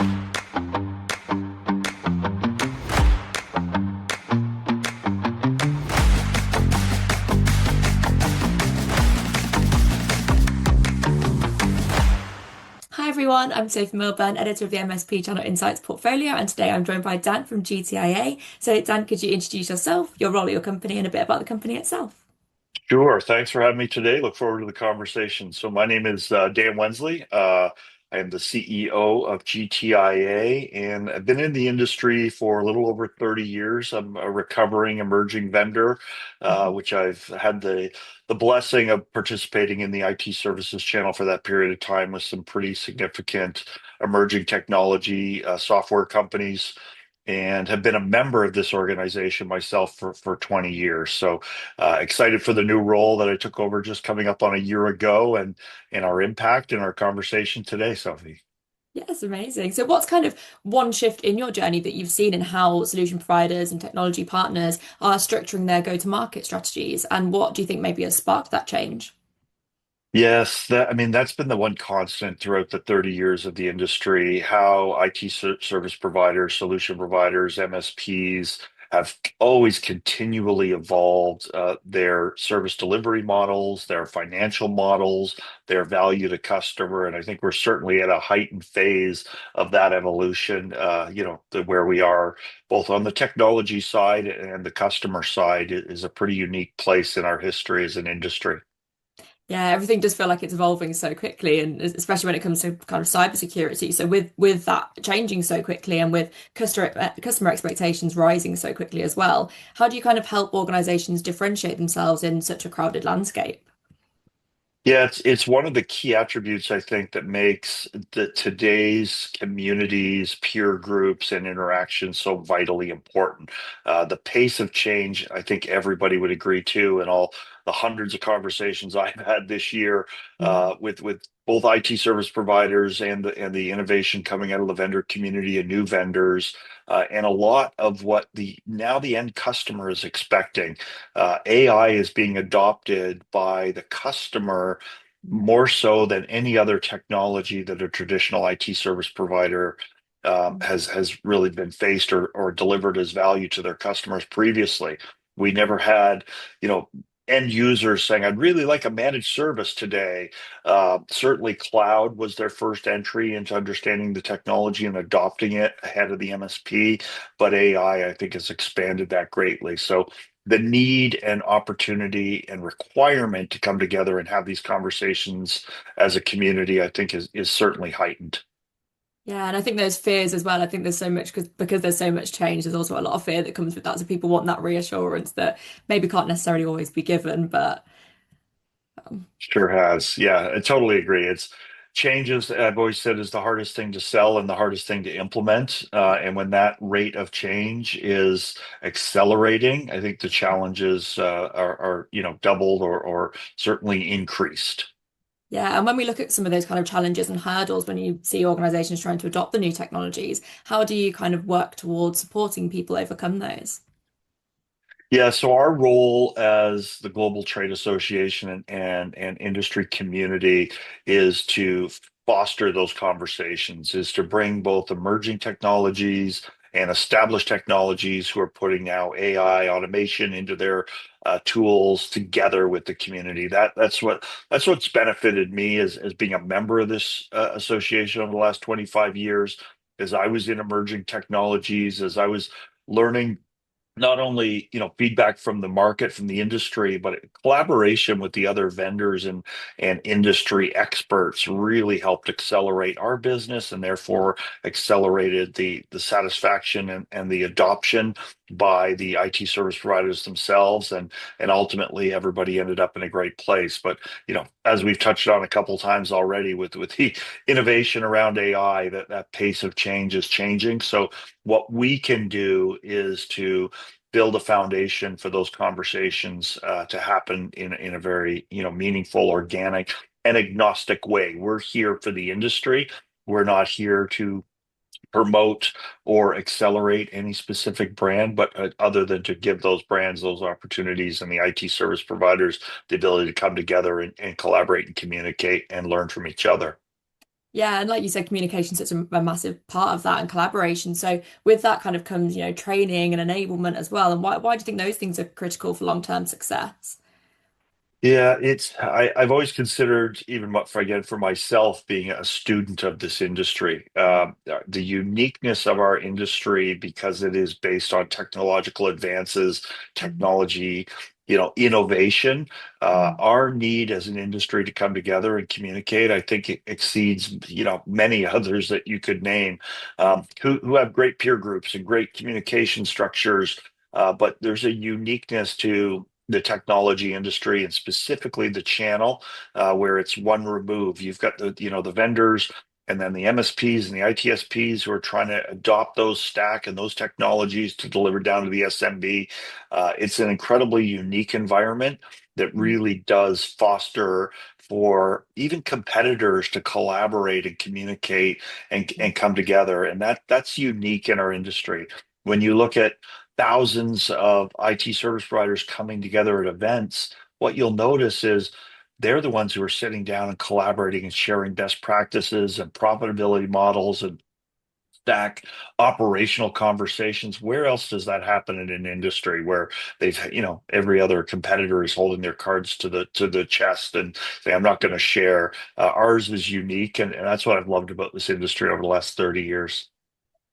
Hi everyone, I'm Sophie Milburn, editor of the MSP Channel Insights portfolio, and today I'm joined by Dan from GTIA. So, Dan, could you introduce yourself, your role at your company, and a bit about the company itself? Sure. Thanks for having me today. Look forward to the conversation. So my name is Dan Wensley. I am the CEO of GTIA, and I've been in the industry for a little over 30 years. I'm a recovering emerging vendor, which I've had the blessing of participating in the IT services channel for that period of time with some pretty significant emerging technology software companies and have been a member of this organization myself for 20 years. So excited for the new role that I took over just coming up on a year ago and our impact in our conversation today, Sophie. Yes, amazing. So, what's kind of one shift in your journey that you've seen in how solution providers and technology partners are structuring their go-to-market strategies, and what do you think maybe has sparked that change? Yes, I mean, that's been the one constant throughout the 30 years of the industry, how IT service providers, solution providers, MSPs have always continually evolved their service delivery models, their financial models, their value to customer. And I think we're certainly at a heightened phase of that evolution, where we are both on the technology side and the customer side is a pretty unique place in our history as an industry. Yeah, everything does feel like it's evolving so quickly, and especially when it comes to kind of cybersecurity. So with that changing so quickly, and with customer expectations rising so quickly as well, how do you kind of help organizations differentiate themselves in such a crowded landscape? Yeah, it's one of the key attributes I think that makes today's communities, peer groups, and interactions so vitally important. The pace of change, I think everybody would agree to, and all the hundreds of conversations I've had this year Mm. with both IT service providers and the innovation coming out of the vendor community and new vendors, and a lot of what the end customer is expecting. AI is being adopted by the customer more so than any other technology that a traditional IT service provider has really been faced or delivered as value to their customers previously. We never had, you know, end users saying, "I'd really like a managed service today." Certainly, cloud was their first entry into understanding the technology and adopting it ahead of the MSP, but AI, I think, has expanded that greatly. So the need and opportunity and requirement to come together and have these conversations as a community, I think, is certainly heightened. Yeah, and I think there's fears as well. I think there's so much because there's so much change. There's also a lot of fear that comes with that. So people want that reassurance that maybe can't necessarily always be given, but um, Sure has. Yeah, I totally agree. It's changes, I've always said, is the hardest thing to sell and the hardest thing to implement. And when that rate of change is accelerating, I think the challenges are doubled or certainly increased. yeah. And when we look at some of those kind of challenges and hurdles, when you see organizations trying to adopt the new technologies, how do you kind of work towards supporting people overcome those? Yeah, so our role as the Global Trade Association and industry community is to foster those conversations, is to bring both emerging technologies and established technologies who are putting now AI automation into their tools together with the community. That's what's benefited me as being a member of this association over the last 25 years, as I was in emerging technologies, as I was learning not only feedback from the market from the industry but collaboration with the other vendors and industry experts really helped accelerate our business and therefore accelerated the satisfaction and the adoption by the IT service providers themselves and ultimately everybody ended up in a great place. But as we've touched on a couple times already with the innovation around AI, that pace of change is changing. So what we can do is to build a foundation for those conversations to happen in a very meaningful, organic, and agnostic way. We're here for the industry. We're not here to promote or accelerate any specific brand, but other than to give those brands those opportunities and the IT service providers the ability to come together and collaborate and communicate and learn from each other. Yeah, and like you said, communication is such a massive part of that and collaboration. So with that kind of comes, training and enablement as well. And why do you think those things are critical for long-term success? Yeah, I've always considered, even for again for myself, being a student of this industry, the uniqueness of our industry because it is based on technological advances, Mhm. technology, innovation. Mhm. Our need as an industry to come together and communicate, I think it exceeds, many others that you could name, who have great peer groups and great communication structures. But there's a uniqueness to the technology industry and specifically the channel where it's one remove. You've got the vendors and then the MSPs and the ITSPs who are trying to adopt those stack and those technologies to deliver down to the SMB. It's an incredibly unique environment that Mhm. really does foster for even competitors to collaborate and communicate and come together. And that's unique in our industry. When you look at thousands of IT service providers coming together at events, what you'll notice is they're the ones who are sitting down and collaborating and sharing best practices and profitability models and stack operational conversations. Where else does that happen in an industry where every other competitor is holding their cards to the chest and say, I'm not going to share. Ours is unique, and that's what I've loved about this industry over the last 30 years.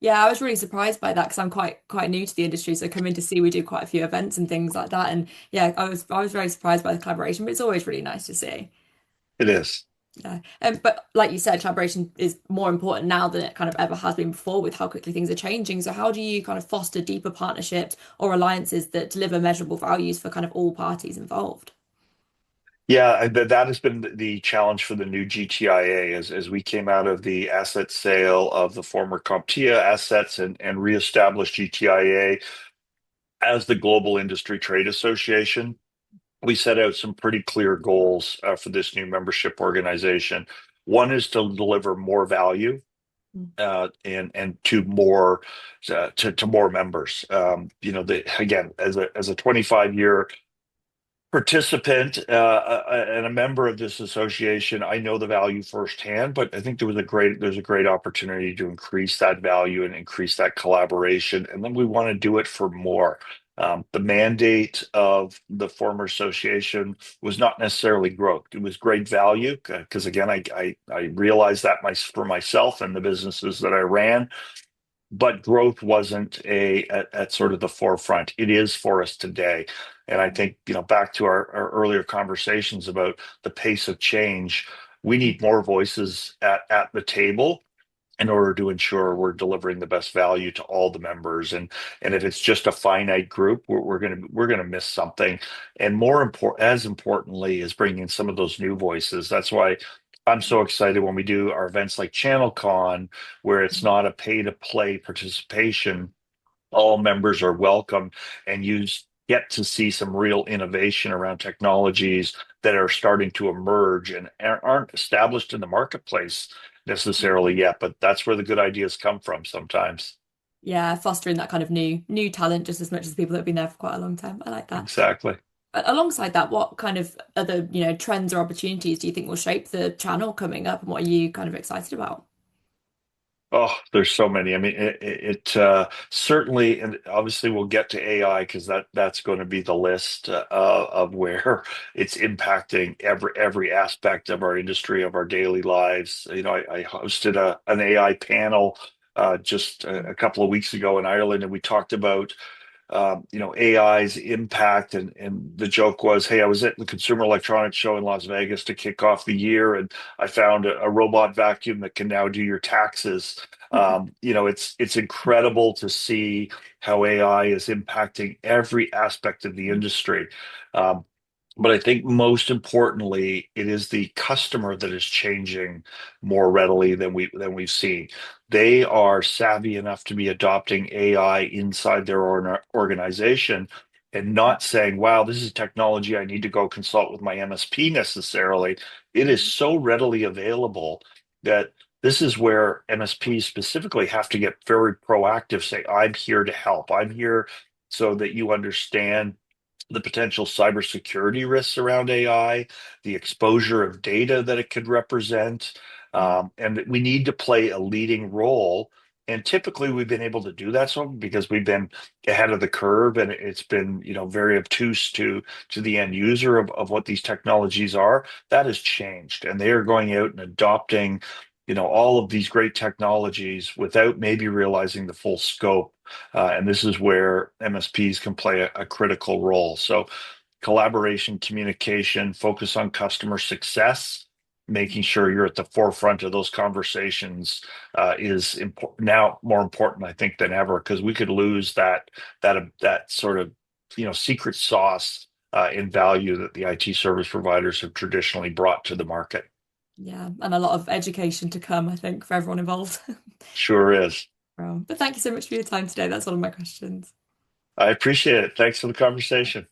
Yeah, I was really surprised by that because I'm quite new to the industry. So coming to see we do quite a few events and things like that. And yeah, I was very surprised by the collaboration, but it's always really nice to see. It is. Yeah. But like you said, collaboration is more important now than it kind of ever has been before with how quickly things are changing. So how do you kind of foster deeper partnerships or alliances that deliver measurable values for kind of all parties involved? Yeah, that has been the challenge for the new GTIA as we came out of the asset sale of the former CompTIA assets and reestablished GTIA as the Global Industry Trade Association. We set out some pretty clear goals for this new membership organization. One is to deliver more value and to more members. Again, as a 25-year participant and a member of this association, I know the value firsthand, but I think there's a great opportunity to increase that value and increase that collaboration. And then we want to do it for more. The mandate of the former association was not necessarily growth. It was great value because again, I realized that for myself and the businesses that I ran, but growth wasn't at sort of the forefront. It is for us today. And I think, back to our earlier conversations about the pace of change, we need more voices at the table in order to ensure we're delivering the best value to all the members. And if it's just a finite group, we're gonna miss something. And as importantly, is bringing some of those new voices. That's why I'm so excited when we do our events like ChannelCon, where it's not a pay to play participation. All members are welcome, and get to see some real innovation around technologies that are starting to emerge and aren't established in the marketplace necessarily yet, but that's where the good ideas come from sometimes. Yeah, fostering that kind of new talent just as much as people that have been there for quite a long time. I like that. Exactly. Alongside that, what kind of other, trends or opportunities do you think will shape the channel coming up, and what are you kind of excited about? Oh, there's so many. I mean, certainly, and obviously, we'll get to AI because that's going to be the list of where it's impacting every aspect of our industry, of our daily lives. I hosted an AI panel just a couple of weeks ago in Ireland, and we talked about AI's impact. And the joke was, hey, I was at the Consumer Electronics Show in Las Vegas to kick off the year, and I found a robot vacuum that can now do your taxes. It's incredible to see how AI is impacting every aspect of the industry. Um, but I think most importantly, it is the customer that is changing more readily than we've seen. They are savvy enough to be adopting AI inside their organization and not saying, wow, this is technology I need to go consult with my MSP necessarily. It is so readily available that this is where MSPs specifically have to get very proactive, say, I'm here to help. I'm here so that you understand the potential cybersecurity risks around AI, the exposure of data that it could represent. Yeah. And that we need to play a leading role. And typically we've been able to do that so because we've been ahead of the curve and it's been, very obtuse to the end user of what these technologies are. That has changed. And they are going out and adopting, all of these great technologies without maybe realizing the full scope. And this is where MSPs can play a critical role. So collaboration, communication, focus on customer success, making sure you're at the forefront of those conversations is important now, more important, I think, than ever, because we could lose that sort of secret sauce in value that the IT service providers have traditionally brought to the market. Yeah, and a lot of education to come, I think, for everyone involved. Sure is. But thank you so much for your time today. That's all of my questions. I appreciate it. Thanks for the conversation.